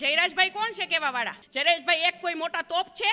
જયરાજભાઈ કોણ છે કેવા વાળા? જયરાજભાઈ એક કોઈ મોટા તોપ છે?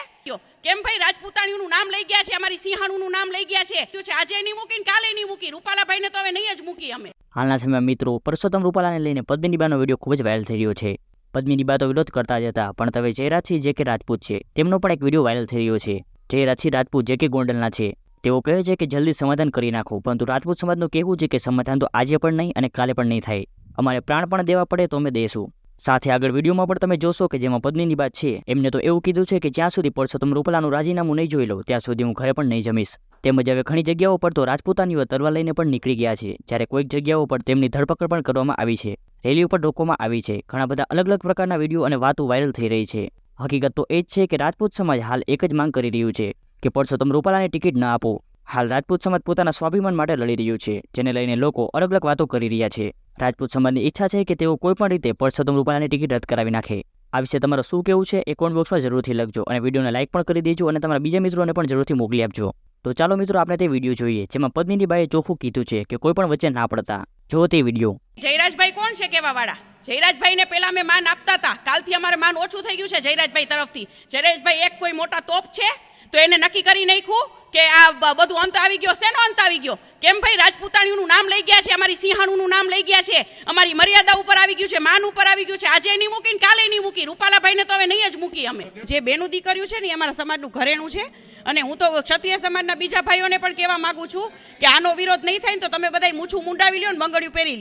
કેમ ભાઈ રાજપૂતાણીનું નામ લઈ ગયા છે, અમારી સિંહાણુનું નામ લઈ ગયા છે. આજે નહીં મૂકી કાલે નહીં મૂકી, રૂપાલાભાઈને તો હવે નહીં જ મૂકી અમે. હાલના સમયમાં મિત્રો પરસોત્તમ રૂપાલાને લઈને પદ્મિનીબાનો વિડીયો ખૂબ જ વાયરલ થઈ રહ્યો છે. પદ્મિનીબા તો વિરોધ કરતા જ હતા, પણ હવે જયરાજસિંહ જે કે રાજપૂત છે તેમનો પણ એક વિડીયો વાયરલ થઈ રહ્યો છે. જયરાજસિંહ રાજપૂત જે કે ગોંડલના છે તેઓ કહે છે કે જલ્દી સમાધાન કરી નાખો, પરંતુ રાજપૂત સમાજનું કહેવું છે કે સમાધાન તો આજે પણ નહીં અને કાલે પણ નહીં થાય. અમારે પ્રાણ પણ દેવા પડે તો અમે દઈશું. સાથે આગળ વિડીયોમાં પણ તમે જોશો કે જેમાં પદ્મિનીબા છે એમને તો એવું કીધું છે કે જ્યાં સુધી પરસોત્તમ રૂપાલાનું રાજીનામું નહીં જોઈ લો ત્યાં સુધી હું ઘરે પણ નહીં જમીશ. તેમજ હવે ઘણી જગ્યાઓ પર તો રાજપૂતાનીઓ તલવાર લઈને પણ નીકળી ગયા છે, જ્યારે કોઈક જગ્યાઓ પર તેમની ધરપકડ પણ કરવામાં આવી છે, રેલીઓ પર રોકવામાં આવી છે. ઘણા બધા અલગ અલગ પ્રકારના વિડીયો અને વાતો વાયરલ થઈ રહી છે. હકીકત તો એ જ છે કે રાજપૂત સમાજ હાલ એક જ માંગ કરી રહ્યું છે કે પરસોત્તમ રૂપાલાને ટિકિટ ન આપો. હાલ રાજપૂત સમાજ પોતાના સ્વાભિમાન માટે લડી રહ્યું છે, જેને લઈને લોકો અલગ અલગ વાતો કરી રહ્યા છે. રાજપૂત સમાજની ઈચ્છા છે કે તેઓ કોઈ પણ રીતે પરસોત્તમ રૂપાલાની ટિકિટ રદ કરાવી નાખે. આ વિશે તમારું શું કહેવું છે એ કોમેન્ટ બોક્સમાં જરૂરથી લખજો અને વિડીયોને લાઇક પણ કરી દેજો અને તમારા બીજા મિત્રોને પણ જરૂરથી મોકલી આપજો. તો ચાલો મિત્રો આપણે તે વિડીયો જોઈએ જેમાં પદ્મિનીબાએ ચોખ્ખું કીધું છે કે કોઈ પણ વચ્ચે ના પડતા. જો તે વિડીયો. જયરાજભાઈ કોણ છે કેવા વાળા? જયરાજભાઈને પેલા અમે માન આપતા હતા, કાલથી અમારે માન ઓછું થઈ ગયું છે જયરાજભાઈ તરફથી. જયરાજભાઈ એક કોઈ મોટા તોપ છે તો એને નક્કી કરી નાખ્યું કે આ બધું અંત આવી ગયો. શેનો અંત આવી ગયો? કેમ ભાઈ રાજપૂતાણીનું નામ લઈ ગયા છે, અમારી સિંહાણુનું નામ લઈ ગયા છે, અમારી મર્યાદા ઉપર આવી ગયું છે, માન ઉપર આવી ગયું છે. આજે નહીં મૂકી કાલે નહીં મૂકી, રૂપાલાભાઈને તો હવે નહીં જ મૂકી અમે. જે બેનું દીકરીઓ છે ને એ અમારા સમાજનું ઘરેણું છે અને હું તો ક્ષત્રિય સમાજના બીજા ભાઈઓને પણ કહેવા માંગુ છું કે આનો વિરોધ નહીં થાય ને તો તમે બધા મૂછું મુંડાવી લ્યો ને બંગડિયું પહેરી લ્યો.